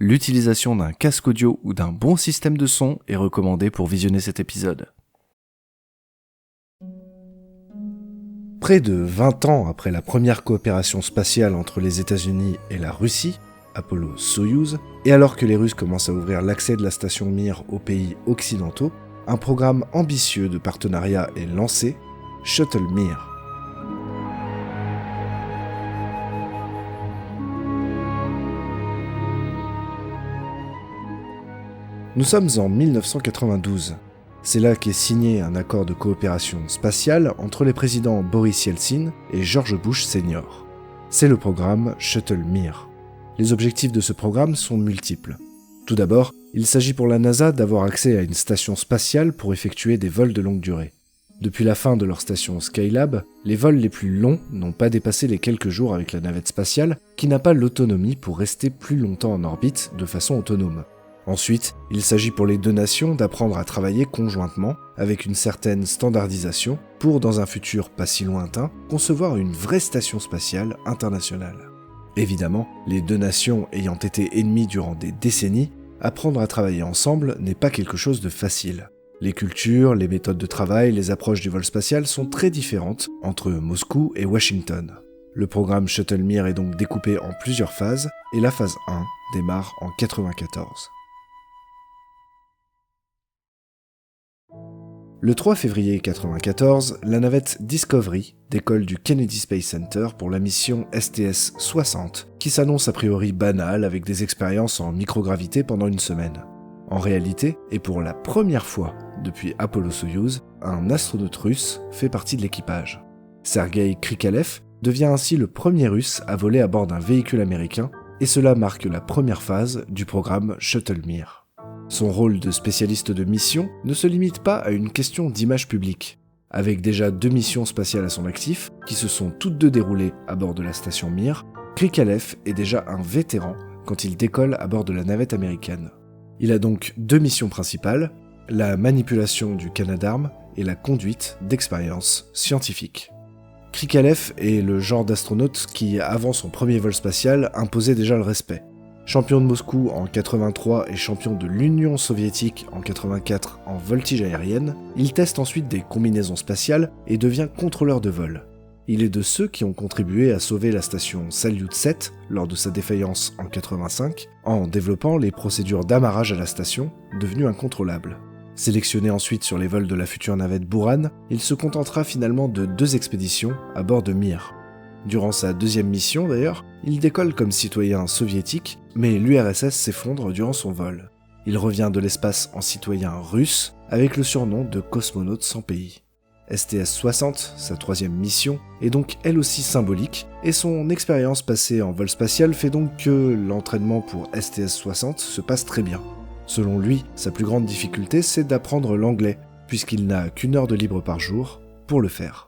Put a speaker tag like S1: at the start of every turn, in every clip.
S1: L'utilisation d'un casque audio ou d'un bon système de son est recommandée pour visionner cet épisode. Près de 20 ans après la première coopération spatiale entre les États-Unis et la Russie, Apollo-Soyouz, et alors que les Russes commencent à ouvrir l'accès de la station Mir aux pays occidentaux, un programme ambitieux de partenariat est lancé, Shuttle Mir. Nous sommes en 1992. C'est là qu'est signé un accord de coopération spatiale entre les présidents Boris Yeltsin et George Bush Sr. C'est le programme Shuttle Mir. Les objectifs de ce programme sont multiples. Tout d'abord, il s'agit pour la NASA d'avoir accès à une station spatiale pour effectuer des vols de longue durée. Depuis la fin de leur station Skylab, les vols les plus longs n'ont pas dépassé les quelques jours avec la navette spatiale qui n'a pas l'autonomie pour rester plus longtemps en orbite de façon autonome. Ensuite, il s'agit pour les deux nations d'apprendre à travailler conjointement avec une certaine standardisation pour, dans un futur pas si lointain, concevoir une vraie station spatiale internationale. Évidemment, les deux nations ayant été ennemies durant des décennies, apprendre à travailler ensemble n'est pas quelque chose de facile. Les cultures, les méthodes de travail, les approches du vol spatial sont très différentes entre Moscou et Washington. Le programme Shuttle Mir est donc découpé en plusieurs phases et la phase 1 démarre en 1994. Le 3 février 1994, la navette Discovery décolle du Kennedy Space Center pour la mission STS-60, qui s'annonce a priori banale avec des expériences en microgravité pendant une semaine. En réalité, et pour la première fois depuis Apollo-Soyouz, un astronaute russe fait partie de l'équipage. Sergei Krikalev devient ainsi le premier russe à voler à bord d'un véhicule américain, et cela marque la première phase du programme Shuttle Mir. Son rôle de spécialiste de mission ne se limite pas à une question d'image publique. Avec déjà 2 missions spatiales à son actif, qui se sont toutes deux déroulées à bord de la station Mir, Krikalev est déjà un vétéran quand il décolle à bord de la navette américaine. Il a donc 2 missions principales, la manipulation du Canadarm et la conduite d'expériences scientifiques. Krikalev est le genre d'astronaute qui, avant son premier vol spatial, imposait déjà le respect. Champion de Moscou en 83 et champion de l'Union soviétique en 84 en voltige aérienne, il teste ensuite des combinaisons spatiales et devient contrôleur de vol. Il est de ceux qui ont contribué à sauver la station Salyut 7 lors de sa défaillance en 85, en développant les procédures d'amarrage à la station, devenues incontrôlables. Sélectionné ensuite sur les vols de la future navette Buran, il se contentera finalement de 2 expéditions à bord de Mir. Durant sa 2e mission d'ailleurs, il décolle comme citoyen soviétique, mais l'URSS s'effondre durant son vol. Il revient de l'espace en citoyen russe, avec le surnom de cosmonaute sans pays. STS-60, sa 3e mission, est donc elle aussi symbolique, et son expérience passée en vol spatial fait donc que l'entraînement pour STS-60 se passe très bien. Selon lui, sa plus grande difficulté c'est d'apprendre l'anglais, puisqu'il n'a qu'1 heure de libre par jour pour le faire.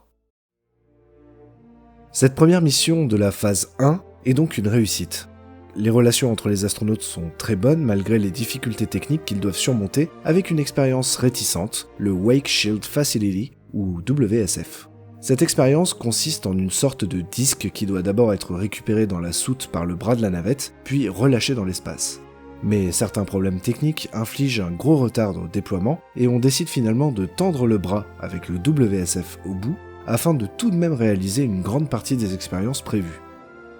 S1: Cette première mission de la phase 1 est donc une réussite. Les relations entre les astronautes sont très bonnes malgré les difficultés techniques qu'ils doivent surmonter avec une expérience réticente, le Wake Shield Facility ou WSF. Cette expérience consiste en une sorte de disque qui doit d'abord être récupéré dans la soute par le bras de la navette, puis relâché dans l'espace. Mais certains problèmes techniques infligent un gros retard au déploiement et on décide finalement de tendre le bras avec le WSF au bout afin de tout de même réaliser une grande partie des expériences prévues.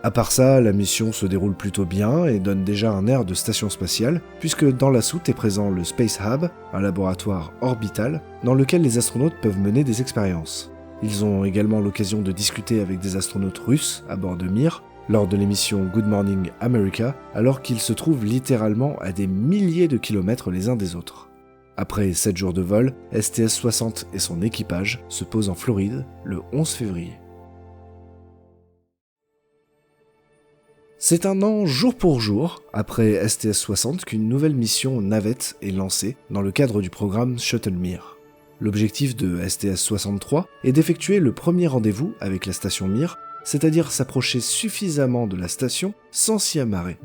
S1: À part ça, la mission se déroule plutôt bien et donne déjà un air de station spatiale, puisque dans la soute est présent le Space Hub, un laboratoire orbital, dans lequel les astronautes peuvent mener des expériences. Ils ont également l'occasion de discuter avec des astronautes russes à bord de Mir, lors de l'émission Good Morning America, alors qu'ils se trouvent littéralement à des milliers de kilomètres les uns des autres. Après 7 jours de vol, STS-60 et son équipage se posent en Floride le 11 février. C'est un an jour pour jour, après STS-60, qu'une nouvelle mission navette est lancée dans le cadre du programme Shuttle Mir. L'objectif de STS-63 est d'effectuer le premier rendez-vous avec la station Mir, c'est-à-dire s'approcher suffisamment de la station sans s'y amarrer.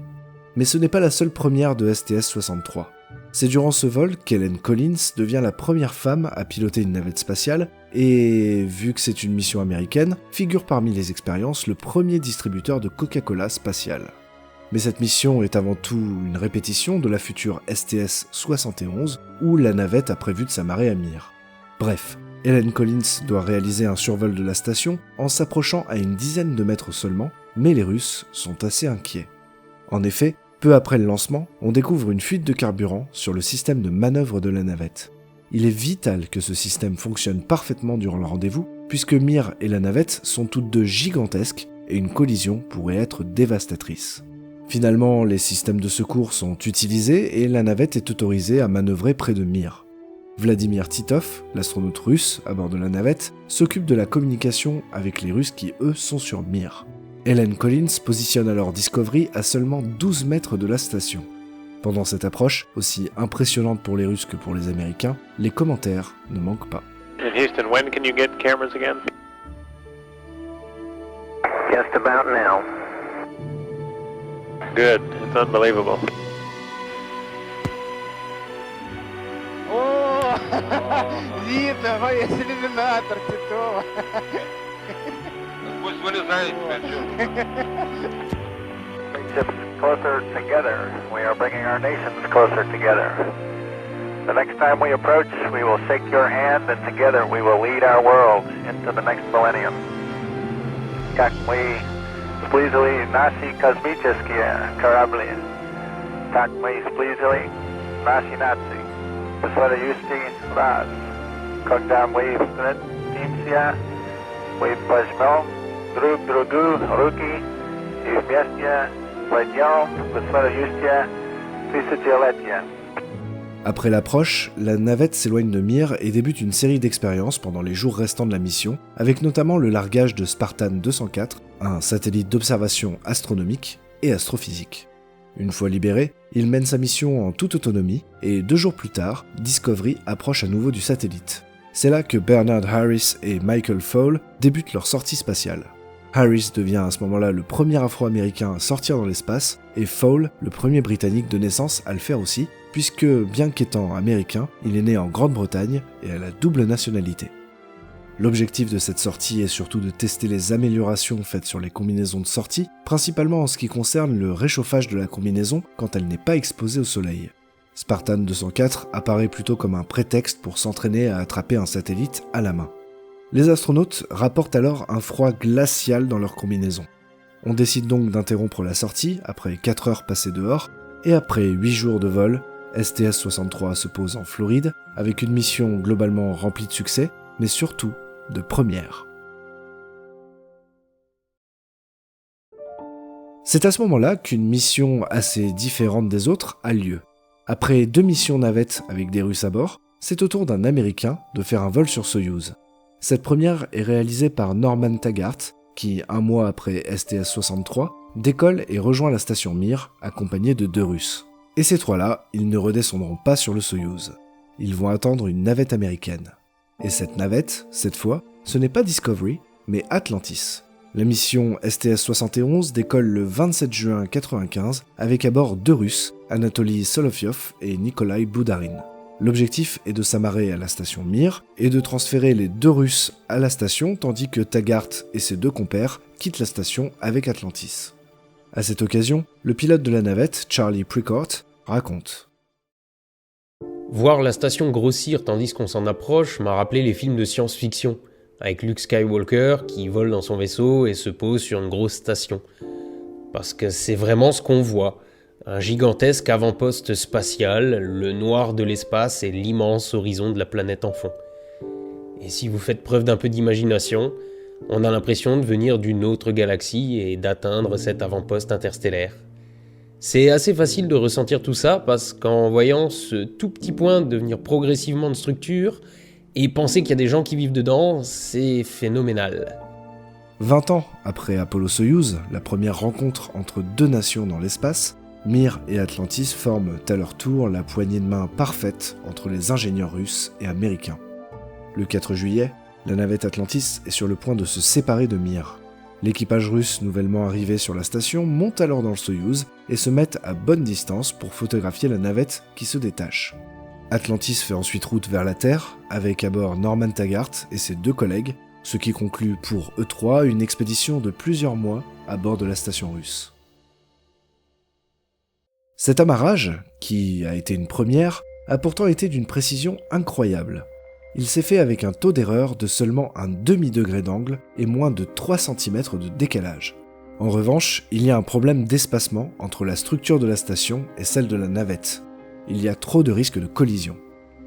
S1: Mais ce n'est pas la seule première de STS-63. C'est durant ce vol qu'Helen Collins devient la première femme à piloter une navette spatiale et, vu que c'est une mission américaine, figure parmi les expériences le premier distributeur de Coca-Cola spatial. Mais cette mission est avant tout une répétition de la future STS-71 où la navette a prévu de s'amarrer à Mir. Bref, Helen Collins doit réaliser un survol de la station en s'approchant à une dizaine de mètres seulement, mais les Russes sont assez inquiets. En effet, peu après le lancement, on découvre une fuite de carburant sur le système de manœuvre de la navette. Il est vital que ce système fonctionne parfaitement durant le rendez-vous, puisque Mir et la navette sont toutes deux gigantesques et une collision pourrait être dévastatrice. Finalement, les systèmes de secours sont utilisés et la navette est autorisée à manœuvrer près de Mir. Vladimir Titov, l'astronaute russe à bord de la navette, s'occupe de la communication avec les Russes qui, eux, sont sur Mir. Helen Collins positionne alors Discovery à seulement 12 mètres de la station. Pendant cette approche, aussi impressionnante pour les Russes que pour les Américains, les commentaires ne manquent pas.
S2: In Houston, when can you get cameras again?
S3: Just about now.
S2: Good. It's unbelievable.
S4: Oh, видно, если иллюминатор, Титова.
S2: Пусть вылезает,
S3: Ships closer together. We are bringing our nations closer together. The next time we approach, we will shake your hand, and together we will lead our world into the next millennium. Как мы сблизили наши космические корабли, так мы сблизили наши нации. В следующий раз, когда мы встретимся, мы пожмем друг другу руки и вместе войдем в следующее тысячелетие.
S1: Après l'approche, la navette s'éloigne de Mir et débute une série d'expériences pendant les jours restants de la mission, avec notamment le largage de Spartan 204, un satellite d'observation astronomique et astrophysique. Une fois libéré, il mène sa mission en toute autonomie, et 2 jours plus tard, Discovery approche à nouveau du satellite. C'est là que Bernard Harris et Michael Foale débutent leur sortie spatiale. Harris devient à ce moment-là le premier Afro-Américain à sortir dans l'espace, et Foale le premier Britannique de naissance à le faire aussi, puisque, bien qu'étant américain, il est né en Grande-Bretagne et a la double nationalité. L'objectif de cette sortie est surtout de tester les améliorations faites sur les combinaisons de sortie, principalement en ce qui concerne le réchauffage de la combinaison quand elle n'est pas exposée au soleil. Spartan 204 apparaît plutôt comme un prétexte pour s'entraîner à attraper un satellite à la main. Les astronautes rapportent alors un froid glacial dans leur combinaison. On décide donc d'interrompre la sortie après 4 heures passées dehors, et après 8 jours de vol, STS-63 se pose en Floride, avec une mission globalement remplie de succès, mais surtout de premières. C'est à ce moment-là qu'une mission assez différente des autres a lieu. Après 2 missions navettes avec des Russes à bord, c'est au tour d'un Américain de faire un vol sur Soyouz. Cette première est réalisée par Norman Taggart, qui, 1 mois après STS-63, décolle et rejoint la station Mir, accompagné de 2 Russes. Et ces 3-là, ils ne redescendront pas sur le Soyouz. Ils vont attendre une navette américaine. Et cette navette, cette fois, ce n'est pas Discovery, mais Atlantis. La mission STS-71 décolle le 27 juin 1995 avec à bord 2 Russes, Anatoly Solovyov et Nikolai Boudarin. L'objectif est de s'amarrer à la station Mir et de transférer les 2 Russes à la station tandis que Taggart et ses 2 compères quittent la station avec Atlantis. À cette occasion, le pilote de la navette, Charlie Precourt, raconte.
S5: Voir la station grossir tandis qu'on s'en approche m'a rappelé les films de science-fiction, avec Luke Skywalker qui vole dans son vaisseau et se pose sur une grosse station. Parce que c'est vraiment ce qu'on voit, un gigantesque avant-poste spatial, le noir de l'espace et l'immense horizon de la planète en fond. Et si vous faites preuve d'un peu d'imagination, on a l'impression de venir d'une autre galaxie et d'atteindre cet avant-poste interstellaire. C'est assez facile de ressentir tout ça parce qu'en voyant ce tout petit point devenir progressivement de structure et penser qu'il y a des gens qui vivent dedans, c'est phénoménal.
S1: 20 ans après Apollo-Soyouz, la première rencontre entre 2 nations dans l'espace, Mir et Atlantis forment à leur tour la poignée de main parfaite entre les ingénieurs russes et américains. Le 4 juillet, la navette Atlantis est sur le point de se séparer de Mir. L'équipage russe nouvellement arrivé sur la station monte alors dans le Soyouz et se met à bonne distance pour photographier la navette qui se détache. Atlantis fait ensuite route vers la Terre, avec à bord Norman Taggart et ses 2 collègues, ce qui conclut pour eux 3 une expédition de plusieurs mois à bord de la station russe. Cet amarrage, qui a été une première, a pourtant été d'une précision incroyable. Il s'est fait avec un taux d'erreur de seulement un demi-degré d'angle et moins de 3 cm de décalage. En revanche, il y a un problème d'espacement entre la structure de la station et celle de la navette. Il y a trop de risques de collision.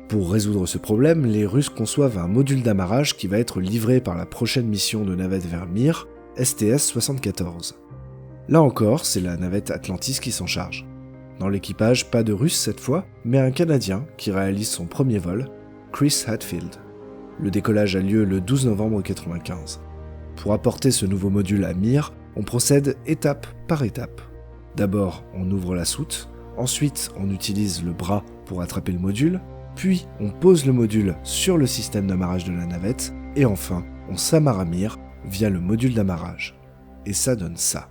S1: Pour résoudre ce problème, les Russes conçoivent un module d'amarrage qui va être livré par la prochaine mission de navette vers Mir, STS-74. Là encore, c'est la navette Atlantis qui s'en charge. Dans l'équipage, pas de Russe cette fois, mais un Canadien qui réalise son premier vol, Chris Hadfield. Le décollage a lieu le 12 novembre 1995. Pour apporter ce nouveau module à Mir, on procède étape par étape. D'abord, on ouvre la soute, ensuite on utilise le bras pour attraper le module, puis on pose le module sur le système d'amarrage de la navette, et enfin, on s'amarre à Mir via le module d'amarrage. Et ça donne ça.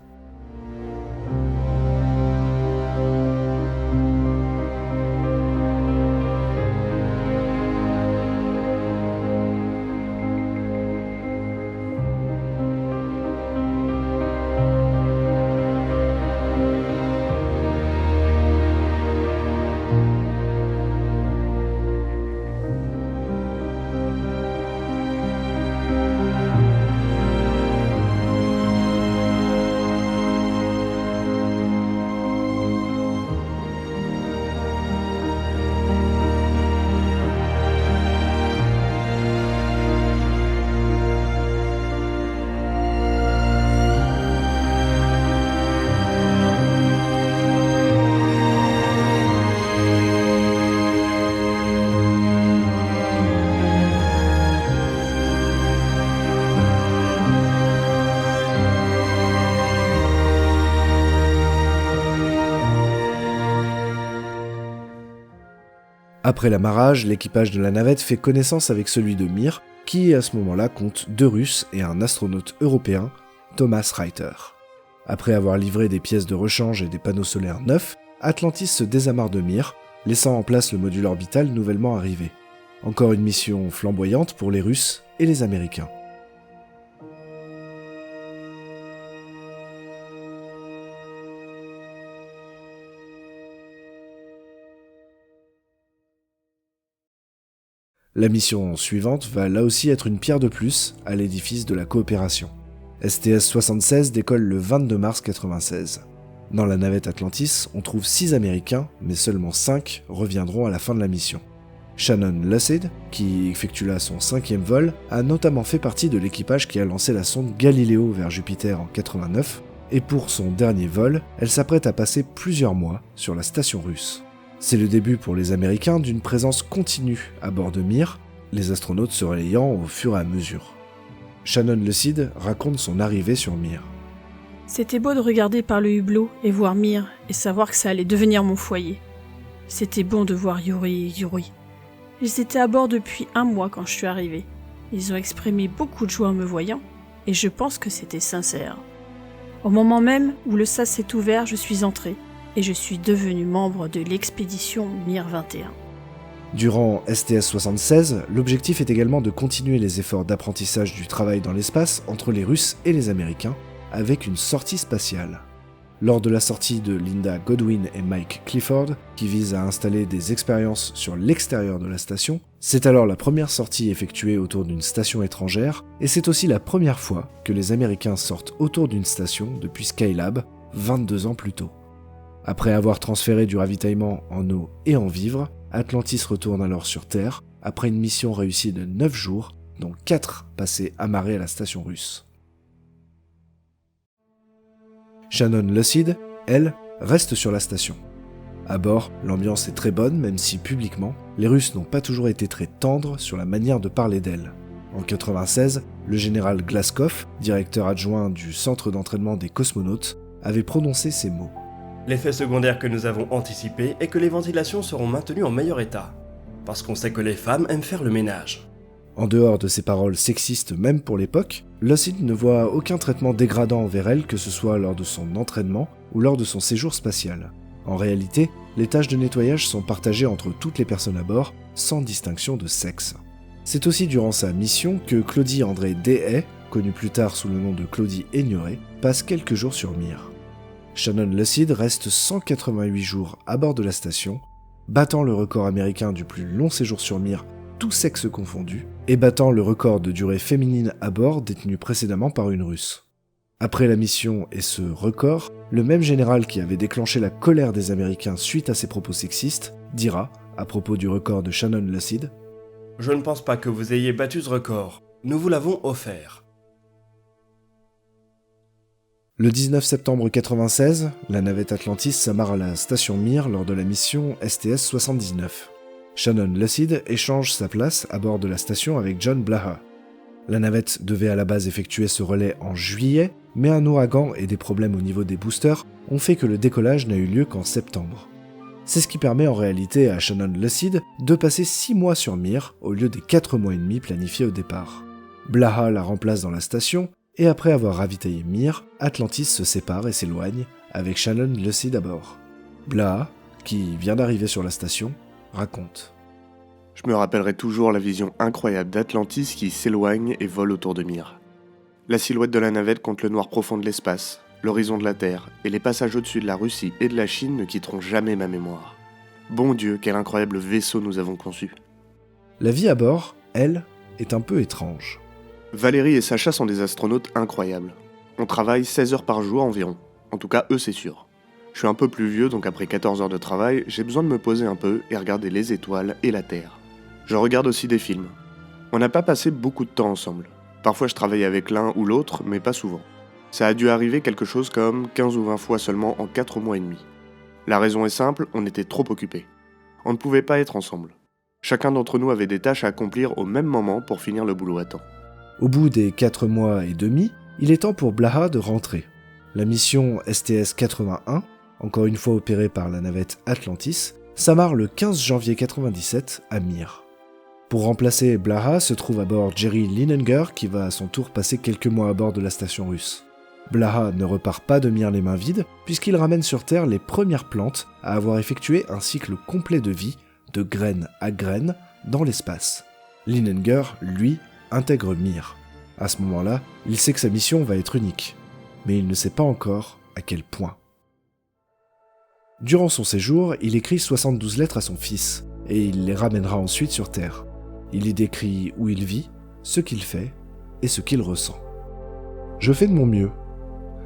S1: Après l'amarrage, l'équipage de la navette fait connaissance avec celui de Mir, qui à ce moment-là compte 2 Russes et un astronaute européen, Thomas Reiter. Après avoir livré des pièces de rechange et des panneaux solaires neufs, Atlantis se désamarre de Mir, laissant en place le module orbital nouvellement arrivé. Encore une mission flamboyante pour les Russes et les Américains. La mission suivante va là aussi être une pierre de plus à l'édifice de la coopération. STS-76 décolle le 22 mars 1996. Dans la navette Atlantis, on trouve 6 Américains, mais seulement 5 reviendront à la fin de la mission. Shannon Lucid, qui effectue là son 5e vol, a notamment fait partie de l'équipage qui a lancé la sonde Galileo vers Jupiter en 1989, et pour son dernier vol, elle s'apprête à passer plusieurs mois sur la station russe. C'est le début pour les Américains d'une présence continue à bord de Mir, les astronautes se relayant au fur et à mesure. Shannon Lucid raconte son arrivée sur Mir.
S6: C'était beau de regarder par le hublot et voir Mir et savoir que ça allait devenir mon foyer. C'était bon de voir Yuri et Yuri. Ils étaient à bord depuis 1 mois quand je suis arrivée. Ils ont exprimé beaucoup de joie en me voyant et je pense que c'était sincère. Au moment même où le sas s'est ouvert, je suis entrée. Et je suis devenu membre de l'expédition Mir 21.
S1: Durant STS-76, l'objectif est également de continuer les efforts d'apprentissage du travail dans l'espace entre les Russes et les Américains, avec une sortie spatiale. Lors de la sortie de Linda Godwin et Mike Clifford, qui vise à installer des expériences sur l'extérieur de la station, c'est alors la première sortie effectuée autour d'une station étrangère, et c'est aussi la première fois que les Américains sortent autour d'une station depuis Skylab, 22 ans plus tôt. Après avoir transféré du ravitaillement en eau et en vivres, Atlantis retourne alors sur Terre, après une mission réussie de 9 jours, dont 4 passés amarrés à la station russe. Shannon Lucid, elle, reste sur la station. À bord, l'ambiance est très bonne, même si publiquement, les Russes n'ont pas toujours été très tendres sur la manière de parler d'elle. En 1996, le général Glaskov, directeur adjoint du centre d'entraînement des cosmonautes, avait prononcé ces mots.
S7: L'effet secondaire que nous avons anticipé est que les ventilations seront maintenues en meilleur état, parce qu'on sait que les femmes aiment faire le ménage.
S1: En dehors de ces paroles sexistes même pour l'époque, Lucid ne voit aucun traitement dégradant envers elle, que ce soit lors de son entraînement ou lors de son séjour spatial. En réalité, les tâches de nettoyage sont partagées entre toutes les personnes à bord, sans distinction de sexe. C'est aussi durant sa mission que Claudie André Dehaye, connue plus tard sous le nom de Claudie Aignoret, passe quelques jours sur Mir. Shannon Lucid reste 188 jours à bord de la station, battant le record américain du plus long séjour sur Mir, tous sexes confondus, et battant le record de durée féminine à bord détenu précédemment par une Russe. Après la mission et ce record, le même général qui avait déclenché la colère des Américains suite à ses propos sexistes dira, à propos du record de Shannon Lucid,
S7: « Je ne pense pas que vous ayez battu ce record. Nous vous l'avons offert. »
S1: Le 19 septembre 1996, la navette Atlantis s'amarre à la station Mir lors de la mission STS-79. Shannon Lucid échange sa place à bord de la station avec John Blaha. La navette devait à la base effectuer ce relais en juillet, mais un ouragan et des problèmes au niveau des boosters ont fait que le décollage n'a eu lieu qu'en septembre. C'est ce qui permet en réalité à Shannon Lucid de passer 6 mois sur Mir au lieu des 4 mois et demi planifiés au départ. Blaha la remplace dans la station, et après avoir ravitaillé Mir, Atlantis se sépare et s'éloigne, avec Shannon Lucid à bord. Blaha, qui vient d'arriver sur la station, raconte.
S8: Je me rappellerai toujours la vision incroyable d'Atlantis qui s'éloigne et vole autour de Mir. La silhouette de la navette contre le noir profond de l'espace, l'horizon de la Terre et les passages au-dessus de la Russie et de la Chine ne quitteront jamais ma mémoire. Bon Dieu, quel incroyable vaisseau nous avons conçu.
S1: La vie à bord, elle, est un peu étrange.
S8: Valérie et Sacha sont des astronautes incroyables. On travaille 16 heures par jour environ. En tout cas, eux, c'est sûr. Je suis un peu plus vieux, donc après 14 heures de travail, j'ai besoin de me poser un peu et regarder les étoiles et la Terre. Je regarde aussi des films. On n'a pas passé beaucoup de temps ensemble. Parfois, je travaillais avec l'un ou l'autre, mais pas souvent. Ça a dû arriver quelque chose comme 15 ou 20 fois seulement en 4 mois et demi. La raison est simple, on était trop occupés. On ne pouvait pas être ensemble. Chacun d'entre nous avait des tâches à accomplir au même moment pour finir le boulot à temps.
S1: Au bout des 4 mois et demi, il est temps pour Blaha de rentrer. La mission STS-81, encore une fois opérée par la navette Atlantis, s'amarre le 15 janvier 1997 à Mir. Pour remplacer Blaha se trouve à bord Jerry Linenger qui va à son tour passer quelques mois à bord de la station russe. Blaha ne repart pas de Mir les mains vides puisqu'il ramène sur Terre les premières plantes à avoir effectué un cycle complet de vie, de graine à graine, dans l'espace. Linenger, lui, intègre Mir. À ce moment-là, il sait que sa mission va être unique, mais il ne sait pas encore à quel point. Durant son séjour, il écrit 72 lettres à son fils, et il les ramènera ensuite sur Terre. Il y décrit où il vit, ce qu'il fait et ce qu'il ressent. Je fais de mon mieux.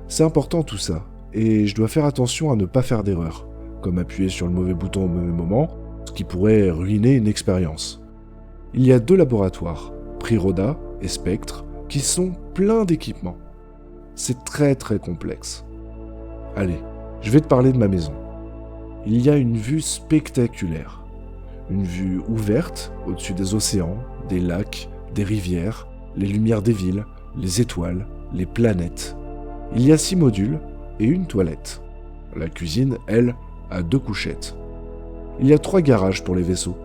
S1: C'est important tout ça, et je dois faire attention à ne pas faire d'erreur, comme appuyer sur le mauvais bouton au mauvais moment, ce qui pourrait ruiner une expérience. Il y a 2 laboratoires, Priroda et Spectre, qui sont pleins d'équipements. C'est très très complexe. Allez, je vais te parler de ma maison. Il y a une vue spectaculaire. Une vue ouverte au-dessus des océans, des lacs, des rivières, les lumières des villes, les étoiles, les planètes. Il y a 6 modules et une toilette. La cuisine, elle, a 2 couchettes. Il y a 3 garages pour les vaisseaux.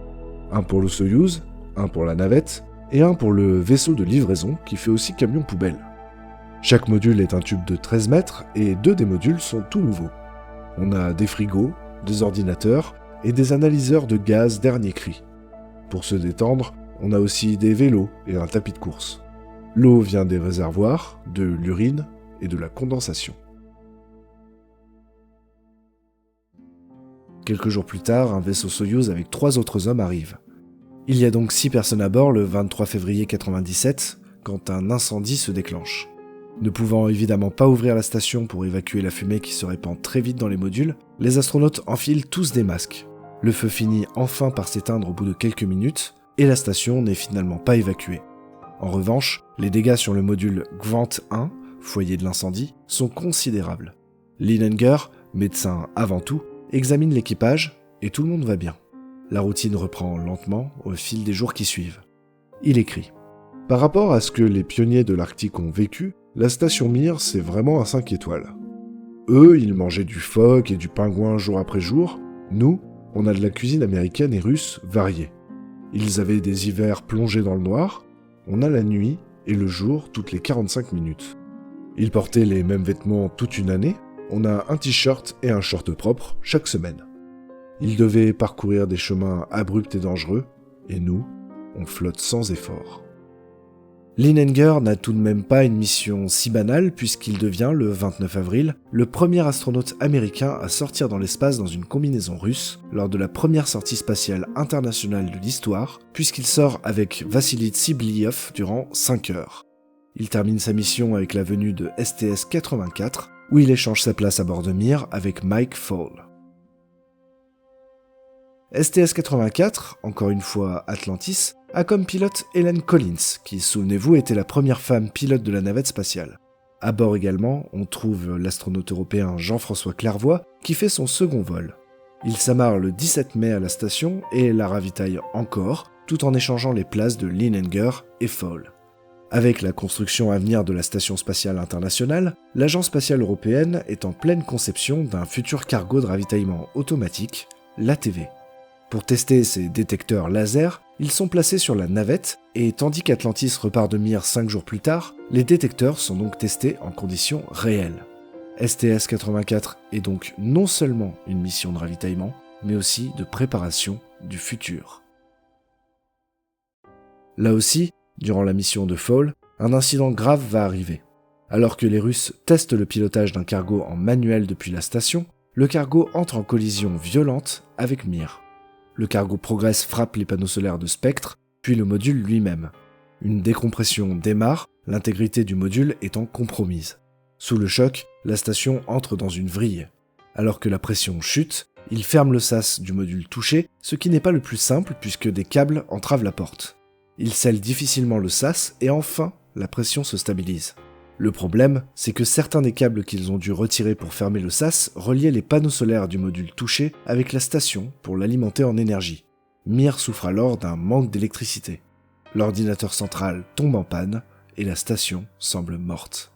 S1: Un pour le Soyouz, un pour la navette, et un pour le vaisseau de livraison qui fait aussi camion poubelle. Chaque module est un tube de 13 mètres et 2 des modules sont tout nouveaux. On a des frigos, des ordinateurs et des analyseurs de gaz dernier cri. Pour se détendre, on a aussi des vélos et un tapis de course. L'eau vient des réservoirs, de l'urine et de la condensation. Quelques jours plus tard, un vaisseau Soyouz avec 3 autres hommes arrive. Il y a donc 6 personnes à bord le 23 février 1997, quand un incendie se déclenche. Ne pouvant évidemment pas ouvrir la station pour évacuer la fumée qui se répand très vite dans les modules, les astronautes enfilent tous des masques. Le feu finit enfin par s'éteindre au bout de quelques minutes, et la station n'est finalement pas évacuée. En revanche, les dégâts sur le module Gwant 1, foyer de l'incendie, sont considérables. Linenger, médecin avant tout, examine l'équipage, et tout le monde va bien. La routine reprend lentement au fil des jours qui suivent. Il écrit « Par rapport à ce que les pionniers de l'Arctique ont vécu, la station Mir, c'est vraiment un 5 étoiles. Eux, ils mangeaient du phoque et du pingouin jour après jour. Nous, on a de la cuisine américaine et russe variée. Ils avaient des hivers plongés dans le noir. On a la nuit et le jour toutes les 45 minutes. Ils portaient les mêmes vêtements toute une année. On a un t-shirt et un short propre chaque semaine. Ils devaient parcourir des chemins abrupts et dangereux, et nous, on flotte sans effort. » Leininger n'a tout de même pas une mission si banale puisqu'il devient, le 29 avril, le premier astronaute américain à sortir dans l'espace dans une combinaison russe lors de la première sortie spatiale internationale de l'histoire, puisqu'il sort avec Vassily Tsibliyev durant 5 heures. Il termine sa mission avec la venue de STS-84, où il échange sa place à bord de Mir avec Mike Foale. STS-84, encore une fois Atlantis, a comme pilote Helen Collins, qui, souvenez-vous, était la première femme pilote de la navette spatiale. À bord également, on trouve l'astronaute européen Jean-François Clairvoy, qui fait son second vol. Il s'amarre le 17 mai à la station et la ravitaille encore, tout en échangeant les places de Leininger et Foale. Avec la construction à venir de la Station spatiale internationale, l'Agence spatiale européenne est en pleine conception d'un futur cargo de ravitaillement automatique, l'ATV. Pour tester ces détecteurs laser, ils sont placés sur la navette, et tandis qu'Atlantis repart de Mir 5 jours plus tard, les détecteurs sont donc testés en conditions réelles. STS-84 est donc non seulement une mission de ravitaillement, mais aussi de préparation du futur. Là aussi, durant la mission de Foale, un incident grave va arriver. Alors que les Russes testent le pilotage d'un cargo en manuel depuis la station, le cargo entre en collision violente avec Mir. Le cargo Progress frappe les panneaux solaires de Spectre, puis le module lui-même. Une décompression démarre, l'intégrité du module étant compromise. Sous le choc, la station entre dans une vrille. Alors que la pression chute, il ferme le sas du module touché, ce qui n'est pas le plus simple puisque des câbles entravent la porte. Il scelle difficilement le sas et enfin, la pression se stabilise. Le problème, c'est que certains des câbles qu'ils ont dû retirer pour fermer le sas reliaient les panneaux solaires du module touché avec la station pour l'alimenter en énergie. Mir souffre alors d'un manque d'électricité. L'ordinateur central tombe en panne et la station semble morte.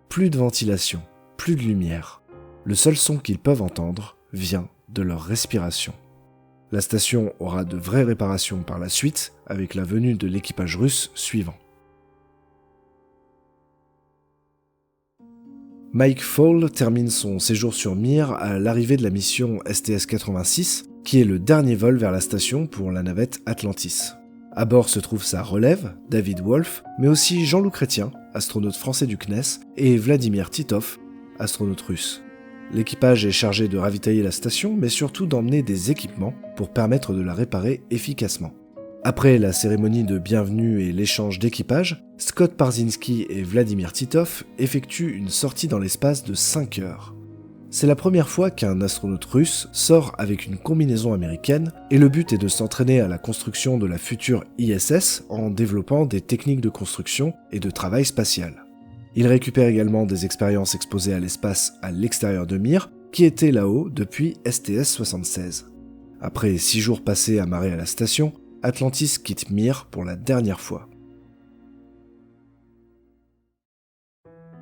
S1: Plus de ventilation, plus de lumière. Le seul son qu'ils peuvent entendre vient de leur respiration. La station aura de vraies réparations par la suite avec la venue de l'équipage russe suivant. Mike Foale termine son séjour sur Mir à l'arrivée de la mission STS-86, qui est le dernier vol vers la station pour la navette Atlantis. À bord se trouve sa relève, David Wolf, mais aussi Jean-Loup Chrétien, astronaute français du CNES, et Vladimir Titov, astronaute russe. L'équipage est chargé de ravitailler la station, mais surtout d'emmener des équipements pour permettre de la réparer efficacement. Après la cérémonie de bienvenue et l'échange d'équipage, Scott Parzynski et Vladimir Titov effectuent une sortie dans l'espace de 5 heures. C'est la première fois qu'un astronaute russe sort avec une combinaison américaine, et le but est de s'entraîner à la construction de la future ISS en développant des techniques de construction et de travail spatial. Il récupère également des expériences exposées à l'espace à l'extérieur de Mir, qui était là-haut depuis STS-76. Après 6 jours passés amarrés à la station, Atlantis quitte Mir pour la dernière fois.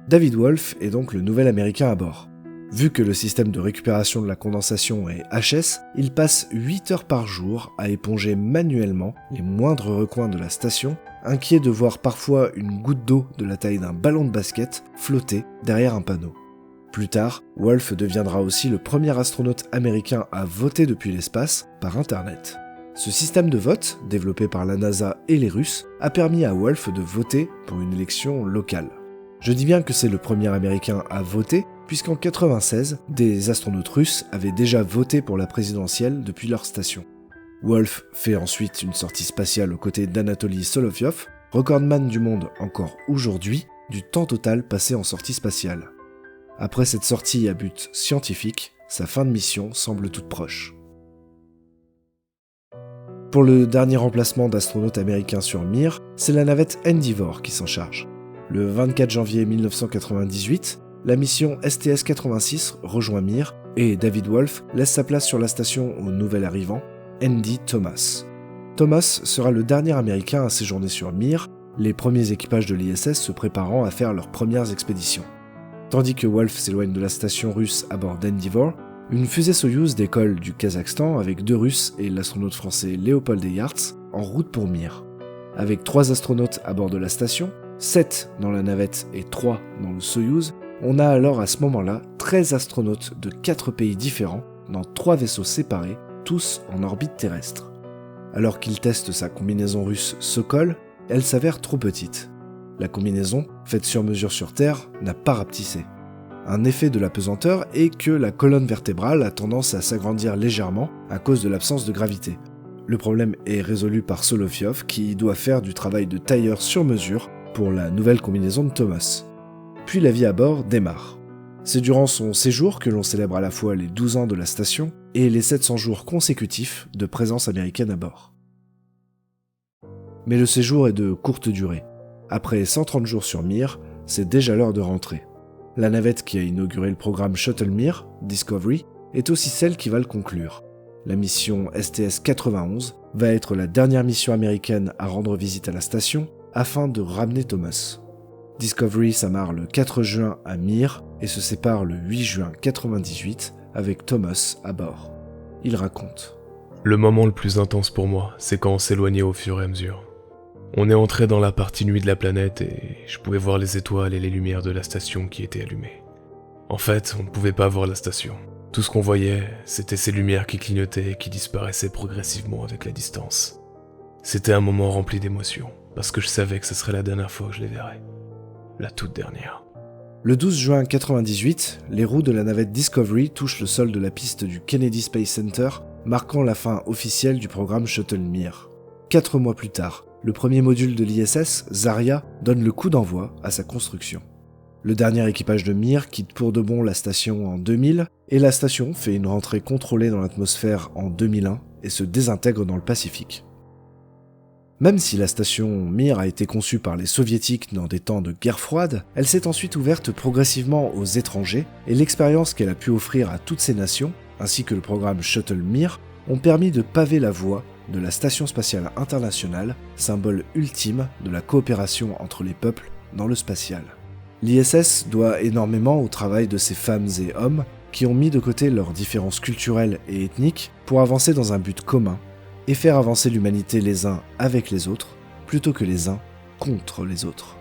S1: David Wolf est donc le nouvel américain à bord. Vu que le système de récupération de la condensation est HS, il passe 8 heures par jour à éponger manuellement les moindres recoins de la station, inquiet de voir parfois une goutte d'eau de la taille d'un ballon de basket flotter derrière un panneau. Plus tard, Wolf deviendra aussi le premier astronaute américain à voter depuis l'espace par Internet. Ce système de vote, développé par la NASA et les Russes, a permis à Wolf de voter pour une élection locale. Je dis bien que c'est le premier américain à voter, puisqu'en 1996, des astronautes russes avaient déjà voté pour la présidentielle depuis leur station. Wolf fait ensuite une sortie spatiale aux côtés d'Anatoly Solovyov, recordman du monde encore aujourd'hui, du temps total passé en sortie spatiale. Après cette sortie à but scientifique, sa fin de mission semble toute proche. Pour le dernier remplacement d'astronaute américain sur Mir, c'est la navette Endeavour qui s'en charge. Le 24 janvier 1998, la mission STS-86 rejoint Mir et David Wolf laisse sa place sur la station au nouvel arrivant, Andy Thomas. Thomas sera le dernier américain à séjourner sur Mir, les premiers équipages de l'ISS se préparant à faire leurs premières expéditions. Tandis que Wolf s'éloigne de la station russe à bord d'Endeavour, une fusée Soyouz décolle du Kazakhstan avec 2 Russes et l'astronaute français Léopold Eyarts en route pour Mir. Avec 3 astronautes à bord de la station, 7 dans la navette et 3 dans le Soyouz, on a alors à ce moment-là 13 astronautes de 4 pays différents dans 3 vaisseaux séparés, tous en orbite terrestre. Alors qu'il teste sa combinaison russe Sokol, elle s'avère trop petite. la combinaison, faite sur mesure sur Terre, n'a pas rapetissé. Un effet de la pesanteur est que la colonne vertébrale a tendance à s'agrandir légèrement à cause de l'absence de gravité. Le problème est résolu par Solovyov qui doit faire du travail de tailleur sur mesure pour la nouvelle combinaison de Thomas. Puis la vie à bord démarre. C'est durant son séjour que l'on célèbre à la fois les 12 ans de la station et les 700 jours consécutifs de présence américaine à bord. Mais le séjour est de courte durée. Après 130 jours sur Mir, c'est déjà l'heure de rentrer. La navette qui a inauguré le programme Shuttle Mir, Discovery, est aussi celle qui va le conclure. La mission STS-91 va être la dernière mission américaine à rendre visite à la station afin de ramener Thomas. Discovery s'amarre le 4 juin à Mir et se sépare le 8 juin 98 avec Thomas à bord. Il raconte.
S9: Le moment le plus intense pour moi, c'est quand on s'éloignait au fur et à mesure. On est entré dans la partie nuit de la planète et je pouvais voir les étoiles et les lumières de la station qui étaient allumées. En fait, on ne pouvait pas voir la station. Tout ce qu'on voyait, c'était ces lumières qui clignotaient et qui disparaissaient progressivement avec la distance. C'était un moment rempli d'émotions, parce que je savais que ce serait la dernière fois que je les verrais. La toute dernière.
S1: Le 12 juin 98, les roues de la navette Discovery touchent le sol de la piste du Kennedy Space Center, marquant la fin officielle du programme Shuttle Mir. 4 mois plus tard, le premier module de l'ISS, Zarya, donne le coup d'envoi à sa construction. Le dernier équipage de Mir quitte pour de bon la station en 2000, et la station fait une rentrée contrôlée dans l'atmosphère en 2001 et se désintègre dans le Pacifique. Même si la station Mir a été conçue par les soviétiques dans des temps de guerre froide, elle s'est ensuite ouverte progressivement aux étrangers, et l'expérience qu'elle a pu offrir à toutes ces nations, ainsi que le programme Shuttle Mir, ont permis de paver la voie de la Station spatiale internationale, symbole ultime de la coopération entre les peuples dans le spatial. L'ISS doit énormément au travail de ces femmes et hommes qui ont mis de côté leurs différences culturelles et ethniques pour avancer dans un but commun et faire avancer l'humanité les uns avec les autres plutôt que les uns contre les autres.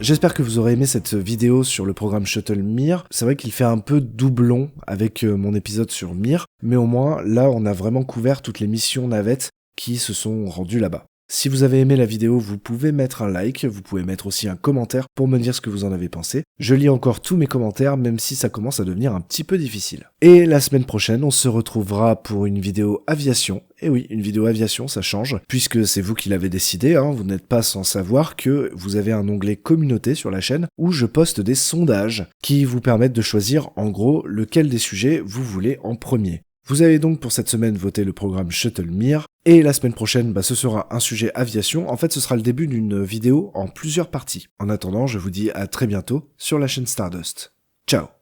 S1: J'espère que vous aurez aimé cette vidéo sur le programme Shuttle Mir. C'est vrai qu'il fait un peu doublon avec mon épisode sur Mir, mais au moins là on a vraiment couvert toutes les missions navettes qui se sont rendues là-bas. Si vous avez aimé la vidéo, vous pouvez mettre un like, vous pouvez mettre aussi un commentaire pour me dire ce que vous en avez pensé. Je lis encore tous mes commentaires, même si ça commence à devenir un petit peu difficile. Et la semaine prochaine, on se retrouvera pour une vidéo aviation. Et oui, une vidéo aviation, ça change, puisque c'est vous qui l'avez décidé, vous n'êtes pas sans savoir que vous avez un onglet communauté sur la chaîne où je poste des sondages qui vous permettent de choisir en gros lequel des sujets vous voulez en premier. Vous avez donc pour cette semaine voté le programme Shuttle Mir, et la semaine prochaine, ce sera un sujet aviation. En fait, ce sera le début d'une vidéo en plusieurs parties. En attendant, je vous dis à très bientôt sur la chaîne Stardust. Ciao!